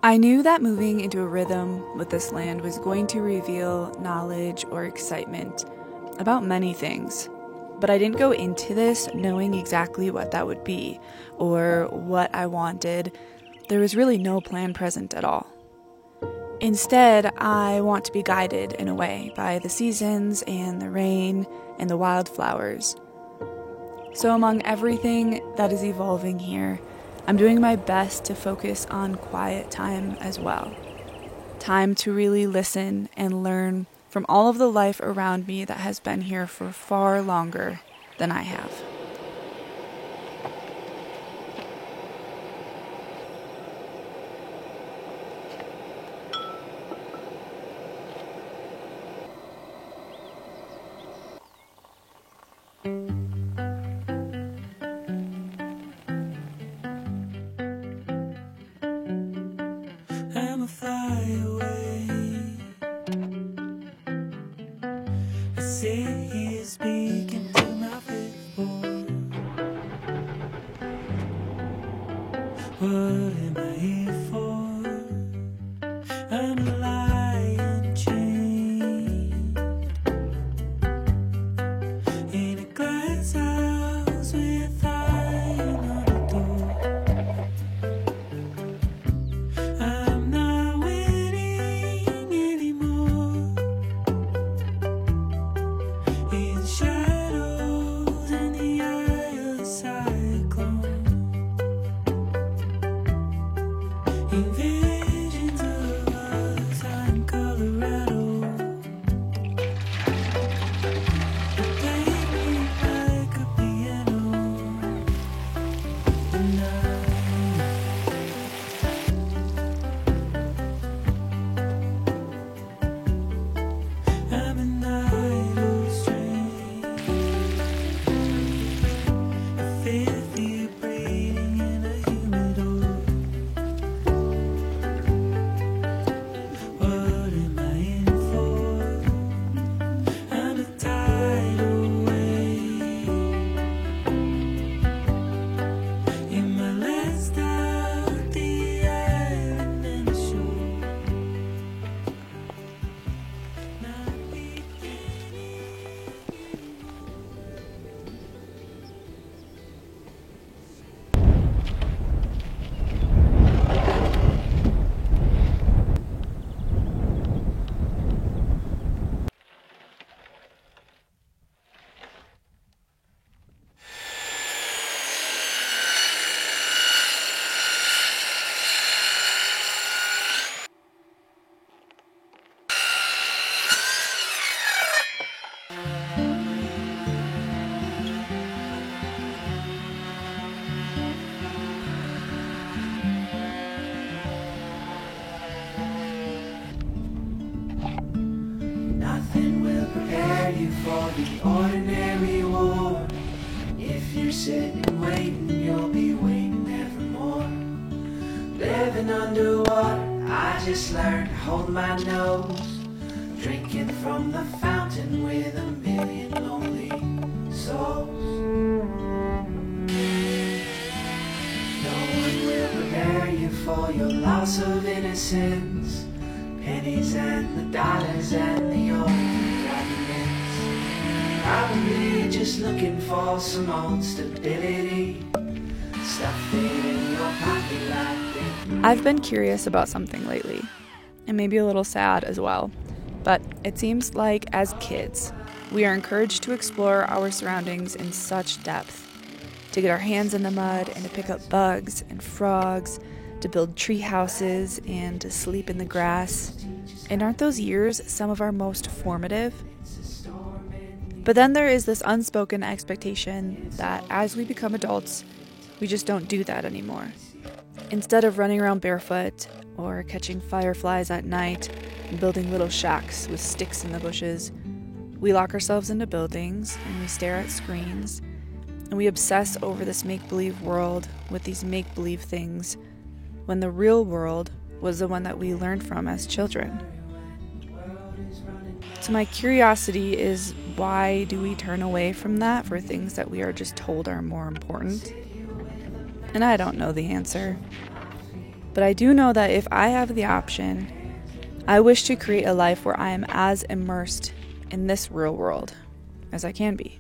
I knew that moving into a rhythm with this land was going to reveal knowledge or excitement about many things, but I didn't go into this knowing exactly what that would be or what I wanted. There was really no plan present at all. Instead, I want to be guided in a way by the seasons and the rain and the wildflowers. So among everything that is evolving here, I'm doing my best to focus on quiet time as well. Time to really listen and learn from all of the life around me that has been here for far longer than I have. I'ma fly away. I sit here speaking to my faithful. What am I here for? I'm a lion chained in a glass house with iron on the door. I'm not winning anymore. In shadows in the eye of a cyclone. In visions of us in Colorado. You play me like a piano. And I'm an idle strain, a fifth vibrating in a humidor. What am I in for? I'm a tidal wave in my last out the island and the shore. Not beginning. Nothing will prepare you for the ordinary war. If you're sitting and waiting, you'll be waiting evermore. Living underwater, I just learned to hold my nose. Drinking from the fountain with a million lonely souls. No one will prepare you for your loss of innocence. Pennies and the dollars and the old governments. Probably just looking for some old stability. Stuff it in your pocket like that. I've been curious about something lately, and maybe a little sad as well, but it seems like as kids, we are encouraged to explore our surroundings in such depth, to get our hands in the mud and to pick up bugs and frogs, to build tree houses and to sleep in the grass. And aren't those years some of our most formative? But then there is this unspoken expectation that as we become adults, we just don't do that anymore. Instead of running around barefoot or catching fireflies at night and building little shacks with sticks in the bushes, we lock ourselves into buildings and we stare at screens and we obsess over this make-believe world with these make-believe things when the real world was the one that we learned from as children. So my curiosity is, why do we turn away from that for things that we are just told are more important? And I don't know the answer. But I do know that if I have the option, I wish to create a life where I am as immersed in this real world as I can be.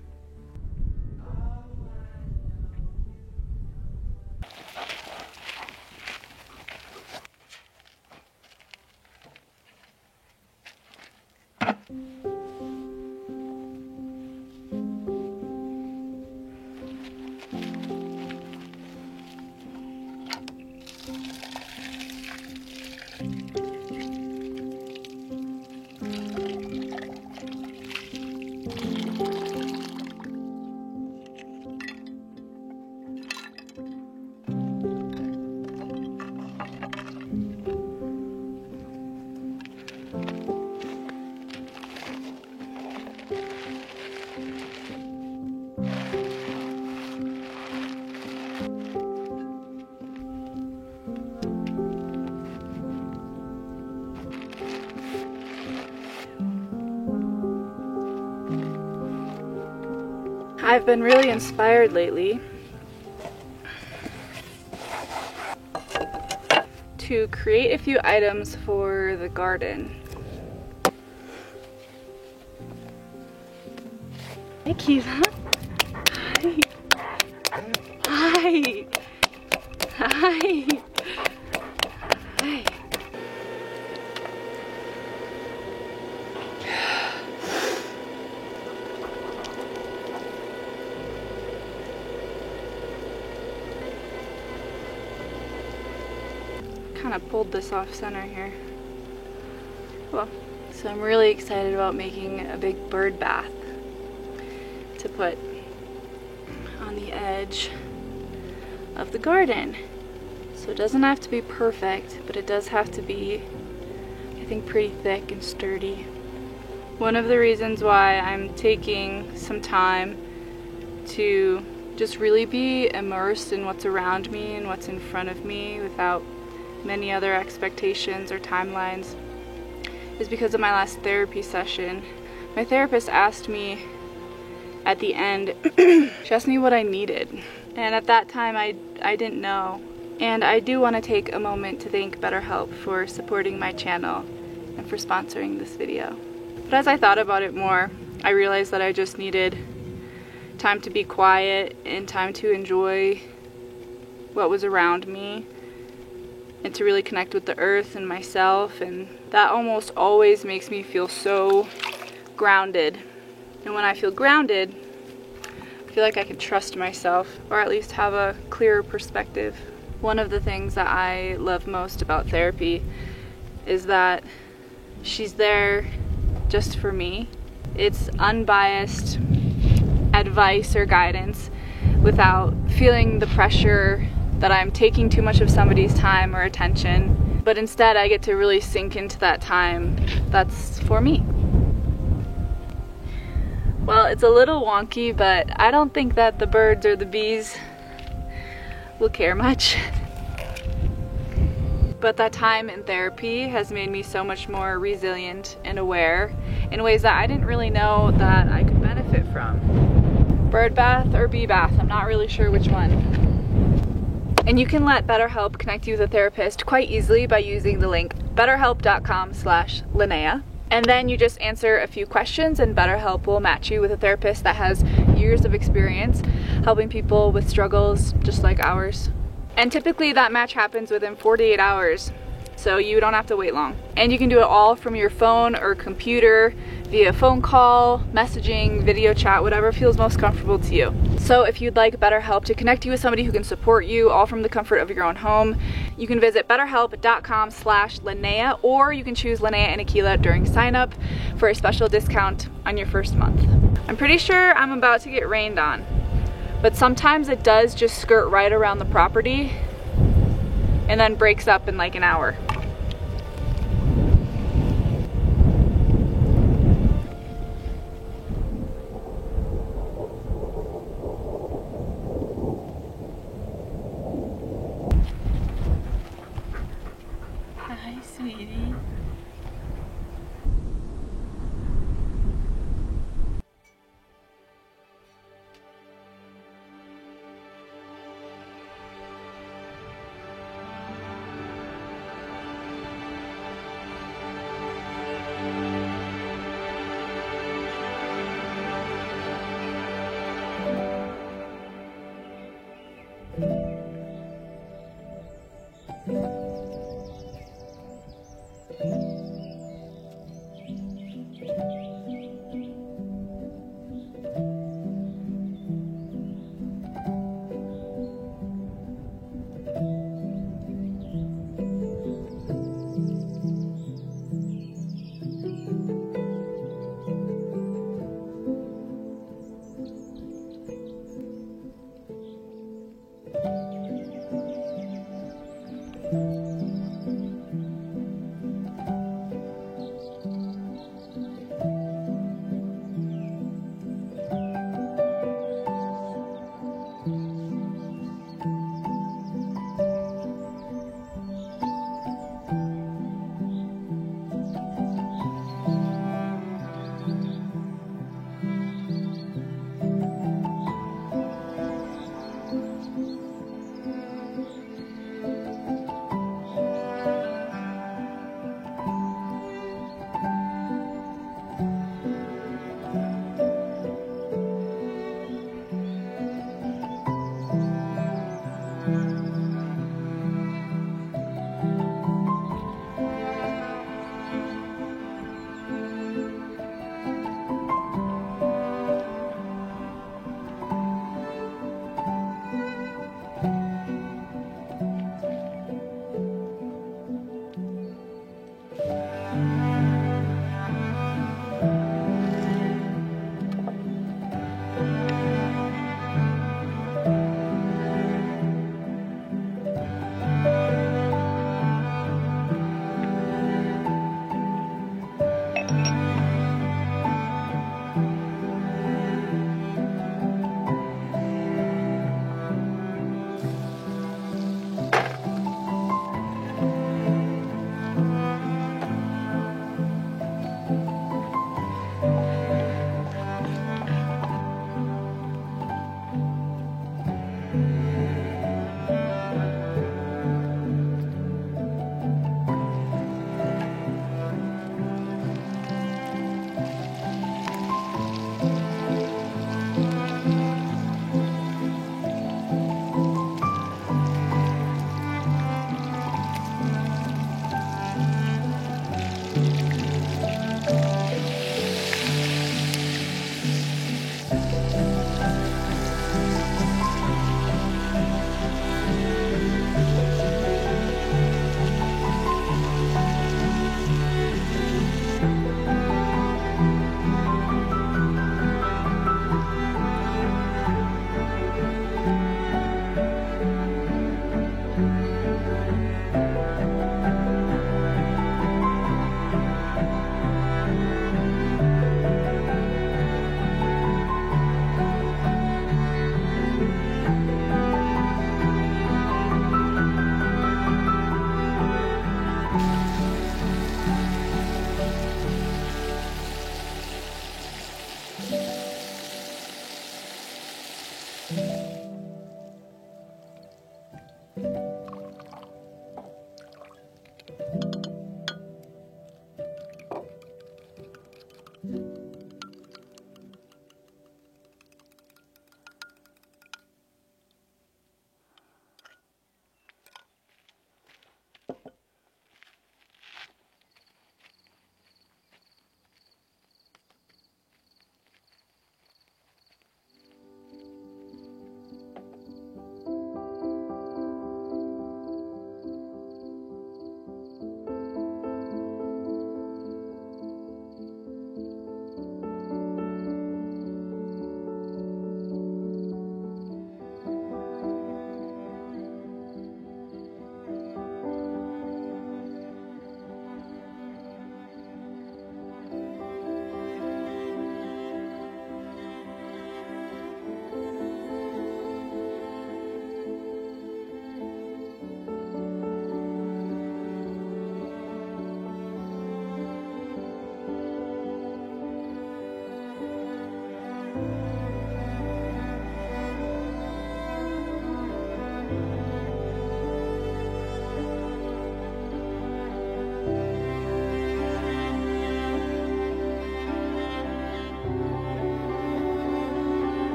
I've been really inspired lately to create a few items for the garden. Hey, Kiva. Hi. Hi. Hi. Hi. Kind of pulled this off center here. Well, so I'm really excited about making a big bird bath to put on the edge of the garden. So it doesn't have to be perfect, but it does have to be, I think, pretty thick and sturdy. One of the reasons why I'm taking some time to just really be immersed in what's around me and what's in front of me without many other expectations or timelines is because of my last therapy session. My therapist asked me at the end, she asked me what I needed, and at that time I didn't know. And I do want to take a moment to thank BetterHelp for supporting my channel and for sponsoring this video. But as I thought about it more, I realized that I just needed time to be quiet and time to enjoy what was around me and to really connect with the earth and myself, and that almost always makes me feel so grounded. And when I feel grounded, I feel like I can trust myself, or at least have a clearer perspective. One of the things that I love most about therapy is that she's there just for me. It's unbiased advice or guidance without feeling the pressure that I'm taking too much of somebody's time or attention, but instead I get to really sink into that time that's for me. Well, it's a little wonky, but I don't think that the birds or the bees will care much. But that time in therapy has made me so much more resilient and aware in ways that I didn't really know that I could benefit from. Bird bath or bee bath, I'm not really sure which one. And you can let BetterHelp connect you with a therapist quite easily by using the link betterhelp.com/Linnea. And then you just answer a few questions and BetterHelp will match you with a therapist that has years of experience helping people with struggles just like ours. And typically that match happens within 48 hours, so you don't have to wait long. And you can do it all from your phone or computer, via phone call, messaging, video chat, whatever feels most comfortable to you. So if you'd like BetterHelp to connect you with somebody who can support you all from the comfort of your own home, you can visit betterhelp.com/Linnea, or you can choose Linnea and Akila during sign up for a special discount on your first month. I'm pretty sure I'm about to get rained on, but sometimes it does just skirt right around the property and then breaks up in like an hour. Hi, sweetie.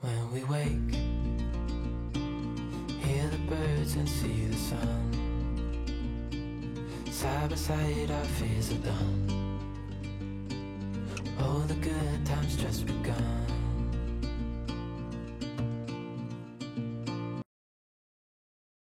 When we wake, hear the birds and see the sun. Side by side our fears are done. Oh, the good times just begun.